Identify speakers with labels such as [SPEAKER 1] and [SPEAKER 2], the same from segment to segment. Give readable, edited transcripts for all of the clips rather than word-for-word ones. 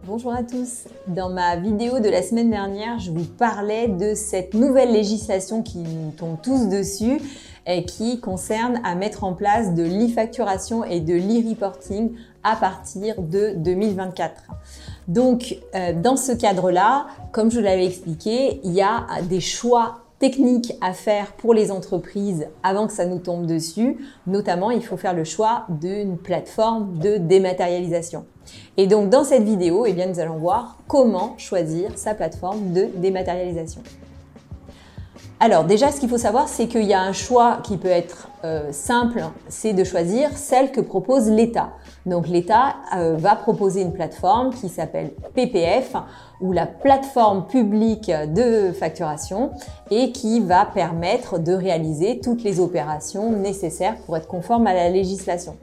[SPEAKER 1] Bonjour à tous. Dans ma vidéo de la semaine dernière, je vous parlais de cette nouvelle législation qui nous tombe tous dessus et qui concerne à mettre en place de l'e-facturation et de l'e-reporting à partir de 2024. Donc, dans ce cadre-là, comme je l'avais expliqué, il y a des choix techniques à faire pour les entreprises avant que ça nous tombe dessus. Notamment, il faut faire le choix d'une plateforme de dématérialisation. Et donc, dans cette vidéo, nous allons voir comment choisir sa plateforme de dématérialisation. Alors déjà, ce qu'il faut savoir, c'est qu'il y a un choix qui peut être simple, c'est de choisir celle que propose l'État. Donc l'État va proposer une plateforme qui s'appelle PPF, ou la plateforme publique de facturation, et qui va permettre de réaliser toutes les opérations nécessaires pour être conforme à la législation.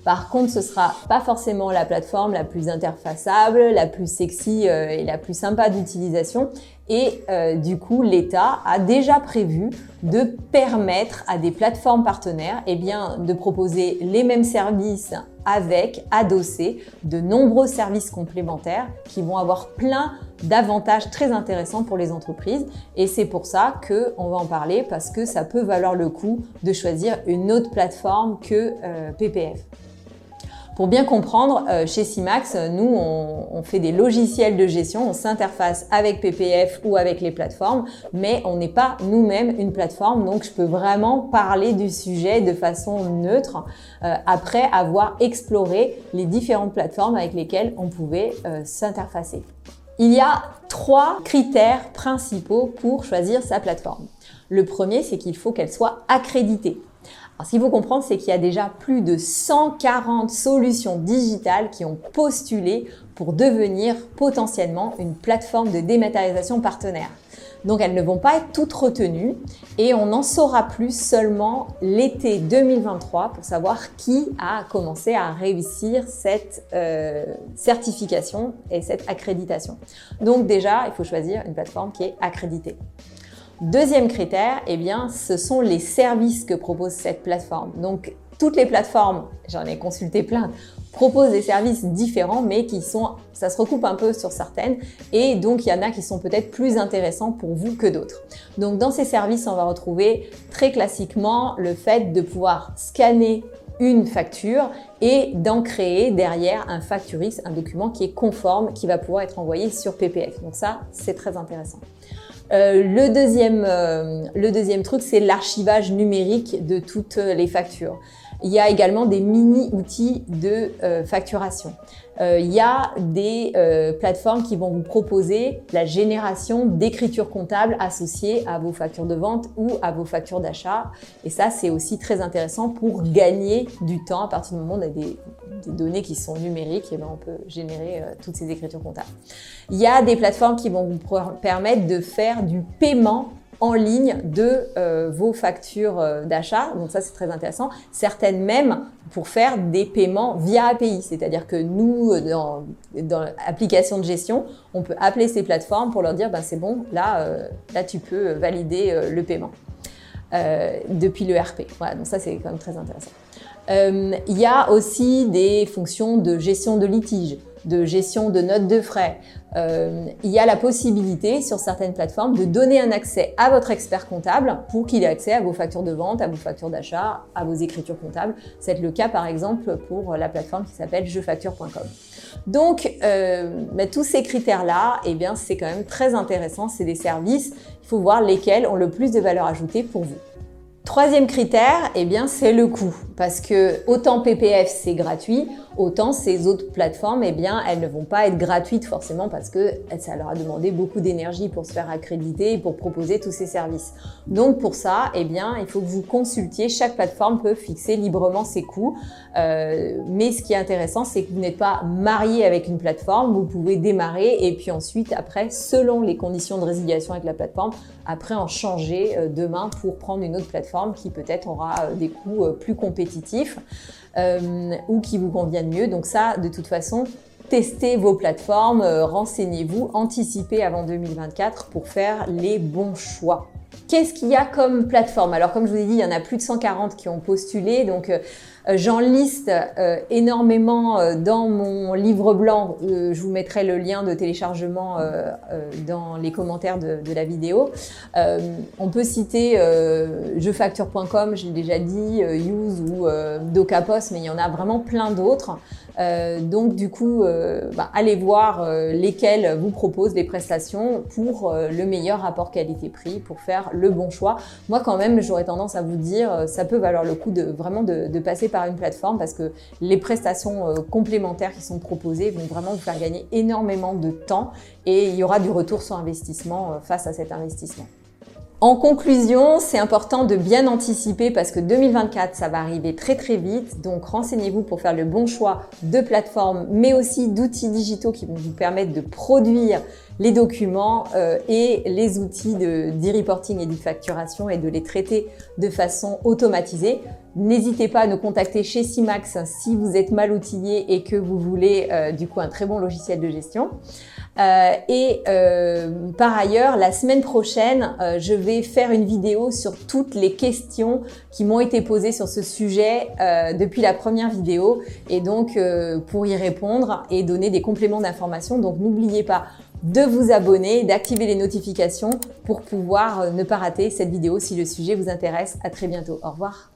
[SPEAKER 1] Par contre, ce ne sera pas forcément la plateforme la plus interfaçable, la plus sexy et la plus sympa d'utilisation. Et du coup, l'État a déjà prévu de permettre à des plateformes partenaires de proposer les mêmes services avec, adossés, de nombreux services complémentaires qui vont avoir plein d'avantages très intéressants pour les entreprises. Et c'est pour ça qu'on va en parler, parce que ça peut valoir le coup de choisir une autre plateforme que PPF. Pour bien comprendre, chez Simax, nous, on fait des logiciels de gestion, on s'interface avec PPF ou avec les plateformes, mais on n'est pas nous-mêmes une plateforme, donc je peux vraiment parler du sujet de façon neutre après avoir exploré les différentes plateformes avec lesquelles on pouvait s'interfacer. Il y a 3 critères principaux pour choisir sa plateforme. Le premier, c'est qu'il faut qu'elle soit accréditée. Alors, ce qu'il faut comprendre, c'est qu'il y a déjà plus de 140 solutions digitales qui ont postulé pour devenir potentiellement une plateforme de dématérialisation partenaire. Donc, elles ne vont pas être toutes retenues et on en saura plus seulement l'été 2023 pour savoir qui a commencé à réussir cette certification et cette accréditation. Donc déjà, il faut choisir une plateforme qui est accréditée. Deuxième critère, ce sont les services que propose cette plateforme. Donc, toutes les plateformes, j'en ai consulté plein, proposent des services différents, mais ça se recoupe un peu sur certaines. Et donc, il y en a qui sont peut-être plus intéressants pour vous que d'autres. Donc, dans ces services, on va retrouver très classiquement le fait de pouvoir scanner une facture et d'en créer derrière un facturix, un document qui est conforme, qui va pouvoir être envoyé sur PPF. Donc ça, c'est très intéressant. Le deuxième truc, c'est l'archivage numérique de toutes les factures. Il y a également des mini-outils de facturation. Il y a des plateformes qui vont vous proposer la génération d'écriture comptable associée à vos factures de vente ou à vos factures d'achat. Et ça, c'est aussi très intéressant pour gagner du temps. À partir du moment où on a des données qui sont numériques, on peut générer toutes ces écritures comptables. Il y a des plateformes qui vont vous permettre de faire du paiement en ligne de vos factures d'achat. Donc ça, c'est très intéressant. Certaines même pour faire des paiements via API. C'est-à-dire que nous, dans l'application de gestion, on peut appeler ces plateformes pour leur dire c'est bon, là tu peux valider le paiement depuis le RP. Voilà, donc ça, c'est quand même très intéressant. Il y a aussi des fonctions de gestion de litige, de gestion de notes de frais. Il y a la possibilité sur certaines plateformes de donner un accès à votre expert comptable pour qu'il ait accès à vos factures de vente, à vos factures d'achat, à vos écritures comptables. C'est le cas par exemple pour la plateforme qui s'appelle jefacture.com. Donc tous ces critères-là, c'est quand même très intéressant. C'est des services, il faut voir lesquels ont le plus de valeur ajoutée pour vous. Troisième critère, c'est le coût. Parce que autant PPF, c'est gratuit, autant ces autres plateformes, elles ne vont pas être gratuites forcément parce que ça leur a demandé beaucoup d'énergie pour se faire accréditer et pour proposer tous ces services. Donc pour ça, il faut que vous consultiez. Chaque plateforme peut fixer librement ses coûts. Mais ce qui est intéressant, c'est que vous n'êtes pas marié avec une plateforme. Vous pouvez démarrer et puis ensuite, après, selon les conditions de résiliation avec la plateforme, après en changer demain pour prendre une autre plateforme qui peut-être aura des coûts plus compétitifs ou qui vous conviennent mieux. Donc ça, de toute façon, testez vos plateformes, renseignez-vous, anticipez avant 2024 pour faire les bons choix. Qu'est-ce qu'il y a comme plateforme? Alors comme je vous ai dit, il y en a plus de 140 qui ont postulé, donc j'en liste énormément dans mon livre blanc. Je vous mettrai le lien de téléchargement dans les commentaires de la vidéo. On peut citer jefacture.com, je l'ai déjà dit, Use ou Docapos, mais il y en a vraiment plein d'autres. Donc du coup, allez voir lesquelles vous proposent les prestations pour le meilleur rapport qualité-prix, pour faire le bon choix. Moi quand même, j'aurais tendance à vous dire, ça peut valoir le coup de passer par une plateforme parce que les prestations complémentaires qui sont proposées vont vraiment vous faire gagner énormément de temps et il y aura du retour sur investissement face à cet investissement. En conclusion, c'est important de bien anticiper parce que 2024, ça va arriver très très vite. Donc renseignez-vous pour faire le bon choix de plateforme, mais aussi d'outils digitaux qui vont vous permettre de produire les documents et les outils d'e-reporting et d'e-facturation et de les traiter de façon automatisée. N'hésitez pas à nous contacter chez Simax si vous êtes mal outillé et que vous voulez du coup un très bon logiciel de gestion. Par ailleurs, la semaine prochaine, je vais faire une vidéo sur toutes les questions qui m'ont été posées sur ce sujet depuis la première vidéo et donc pour y répondre et donner des compléments d'information. Donc n'oubliez pas de vous abonner, d'activer les notifications pour pouvoir ne pas rater cette vidéo si le sujet vous intéresse. À très bientôt. Au revoir.